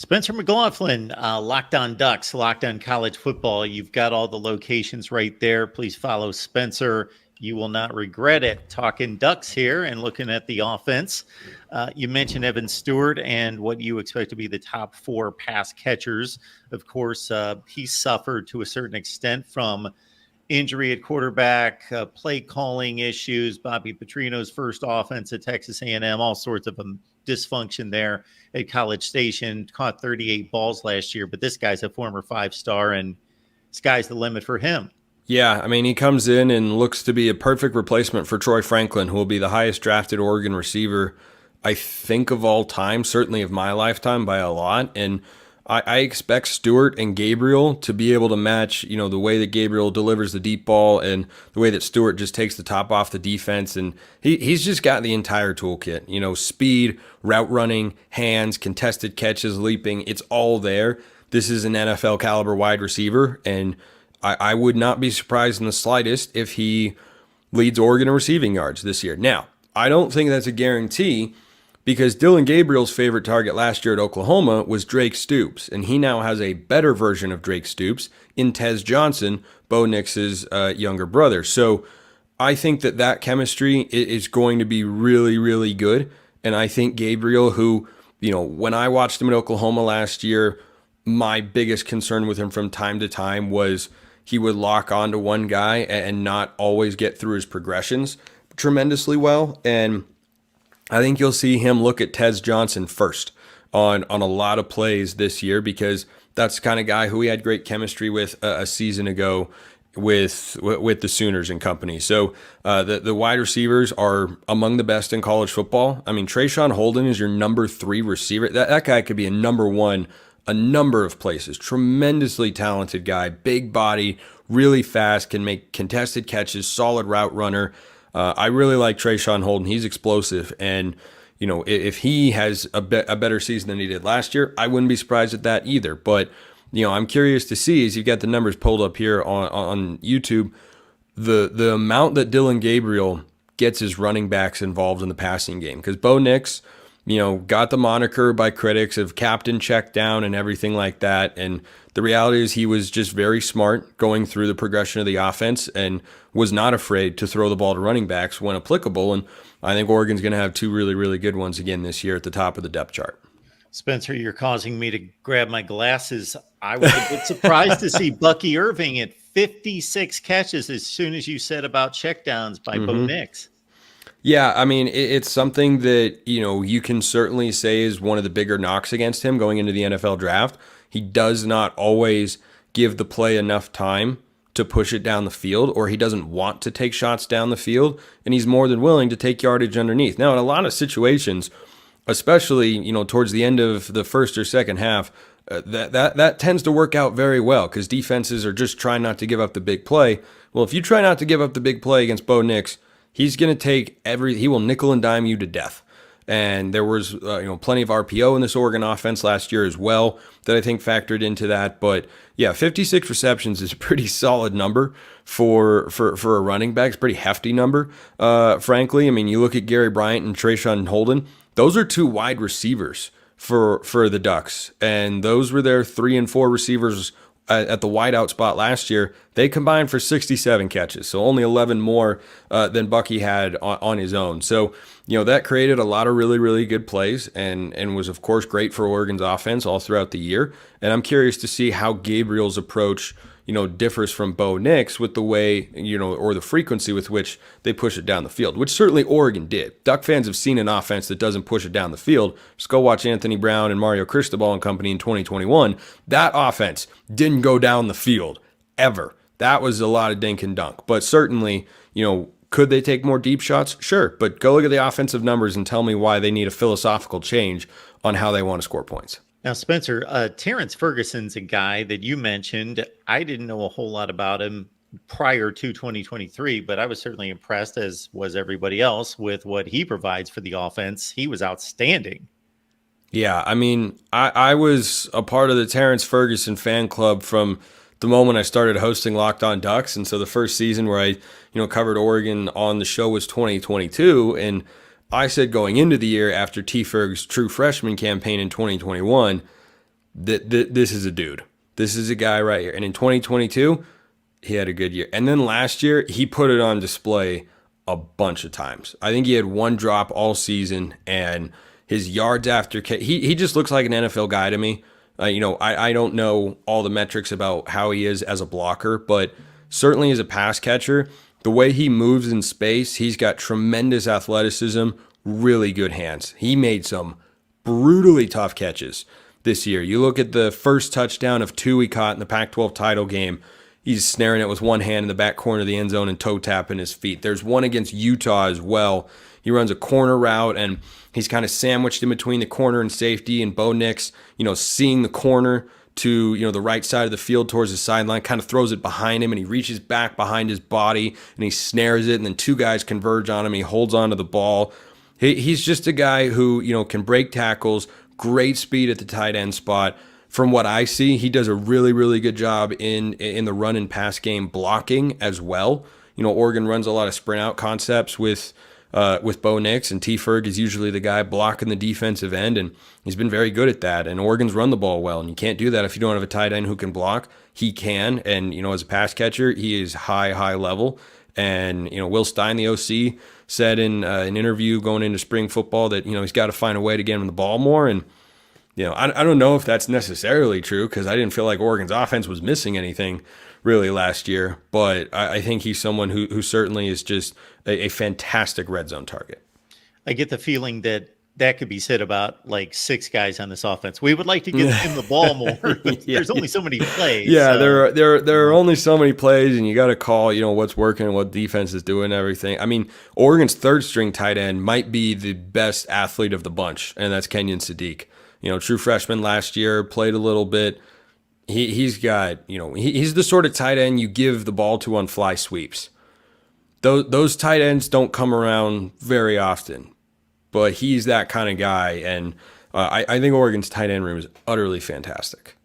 Spencer McLaughlin, Locked On Ducks, Locked On College Football. You've got all the locations right there. Please follow Spencer. You will not regret it. Talking Ducks here and looking at the offense. You mentioned Evan Stewart and what you expect to be the top four pass catchers. Of course, he suffered to a certain extent from injury at quarterback, play calling issues, Bobby Petrino's first offense at Texas A&M, all sorts of dysfunction there at College Station. Caught 38 balls last year, but this guy's a former five-star, and sky's the limit for him. Yeah, I mean, he comes in and looks to be a perfect replacement for Troy Franklin, who will be the highest drafted Oregon receiver, I think, of all time, certainly of my lifetime by a lot. And I expect Stewart and Gabriel to be able to match, the way that Gabriel delivers the deep ball and the way that Stewart just takes the top off the defense. And he's just got the entire toolkit, speed, route running, hands, contested catches, leaping. It's all there. This is an NFL caliber wide receiver, and I would not be surprised in the slightest if he leads Oregon in receiving yards this year. Now, I don't think that's a guarantee, because Dylan Gabriel's favorite target last year at Oklahoma was Drake Stoops, and he now has a better version of Drake Stoops in Tez Johnson, Bo Nix's younger brother. So I think that chemistry is going to be really, really good. And I think Gabriel, who, when I watched him at Oklahoma last year, my biggest concern with him from time to time was he would lock onto one guy and not always get through his progressions tremendously well. And I think you'll see him look at Tez Johnson first on a lot of plays this year, because that's the kind of guy who he had great chemistry with a season ago with the Sooners and company. So the wide receivers are among the best in college football. I mean, Trayshawn Holden is your number 3 receiver. That guy could be a number 1 a number of places. Tremendously talented guy, big body, really fast, can make contested catches, solid route runner. I really like Trayshawn Holden. He's explosive, and if he has a better season than he did last year, I wouldn't be surprised at that either. But I'm curious to see, as you've got the numbers pulled up here on YouTube, the amount that Dylan Gabriel gets his running backs involved in the passing game, because Bo Nix, got the moniker by critics of captain check down and everything like that. And the reality is he was just very smart going through the progression of the offense and was not afraid to throw the ball to running backs when applicable. And I think Oregon's going to have 2 really, really good ones again this year at the top of the depth chart. Spencer, you're causing me to grab my glasses. I was a bit surprised to see Bucky Irving at 56 catches as soon as you said about checkdowns by Bo Nix. Yeah, I mean, it's something that, you can certainly say is one of the bigger knocks against him going into the NFL draft. He does not always give the play enough time to push it down the field, or he doesn't want to take shots down the field, and he's more than willing to take yardage underneath. Now, in a lot of situations, especially, towards the end of the first or second half, that tends to work out very well, because defenses are just trying not to give up the big play. Well, if you try not to give up the big play against Bo Nix, he's going to take he will nickel and dime you to death. And there was plenty of RPO in this Oregon offense last year as well that I think factored into that. But yeah, 56 receptions is a pretty solid number for a running back. It's a pretty hefty number, frankly. I mean, you look at Gary Bryant and Trayshawn Holden; those are 2 wide receivers for the Ducks, and those were their 3 and 4 receivers at the wideout spot last year. They combined for 67 catches, so only 11 more than Bucky had on his own. So, that created a lot of really, really good plays and was, of course, great for Oregon's offense all throughout the year. And I'm curious to see how Gabriel's approach, differs from Bo Nix with the way, or the frequency with which they push it down the field, which certainly Oregon did. Duck fans have seen an offense that doesn't push it down the field. Just go watch Anthony Brown and Mario Cristobal and company in 2021. That offense didn't go down the field ever. That was a lot of dink and dunk. But certainly, could they take more deep shots? Sure. But go look at the offensive numbers and tell me why they need a philosophical change on how they want to score points. Now, Spencer, Terrence Ferguson's a guy that you mentioned. I didn't know a whole lot about him prior to 2023, but I was certainly impressed, as was everybody else, with what he provides for the offense. He was outstanding. Yeah, I mean, I was a part of the Terrence Ferguson fan club from the moment I started hosting Locked On Ducks. And so the first season where I, covered Oregon on the show was 2022. And I said going into the year after T. Ferg's true freshman campaign in 2021, This is a dude. This is a guy right here. And in 2022, he had a good year. And then last year, he put it on display a bunch of times. I think he had one drop all season, and his yards after he just looks like an NFL guy to me. I don't know all the metrics about how he is as a blocker, but certainly as a pass catcher, the way he moves in space, he's got tremendous athleticism, really good hands. He made some brutally tough catches this year. You look at the first touchdown of two he caught in the Pac-12 title game. He's snaring it with one hand in the back corner of the end zone and toe tapping his feet. There's one against Utah as well. He runs a corner route, and he's kind of sandwiched in between the corner and safety, and Bo Nix, seeing the corner to, the right side of the field towards the sideline, kind of throws it behind him, and he reaches back behind his body, and he snares it, and then two guys converge on him, and he holds onto the ball. He's just a guy who, can break tackles, great speed at the tight end spot. From what I see, he does a really, really good job in the run and pass game blocking as well. Oregon runs a lot of sprint out concepts with Bo Nix, and T. Ferg is usually the guy blocking the defensive end, and he's been very good at that. And Oregon's run the ball well, and you can't do that if you don't have a tight end who can block. He can, and as a pass catcher, he is high level. And Will Stein, the OC, said in an interview going into spring football that he's got to find a way to get him the ball more. And I don't know if that's necessarily true, because I didn't feel like Oregon's offense was missing anything really last year. But I think he's someone who certainly is just a fantastic red zone target. I get the feeling that could be said about like six guys on this offense. We would like to get him the ball more. There's only so many plays. Yeah, so. There are only so many plays, and you got to call what's working and what defense is doing and everything. I mean, Oregon's third string tight end might be the best athlete of the bunch, and that's Kenyon Sadiq. True freshman last year, played a little bit. He's got, he's the sort of tight end you give the ball to on fly sweeps. Those tight ends don't come around very often, but he's that kind of guy. And I think Oregon's tight end room is utterly fantastic.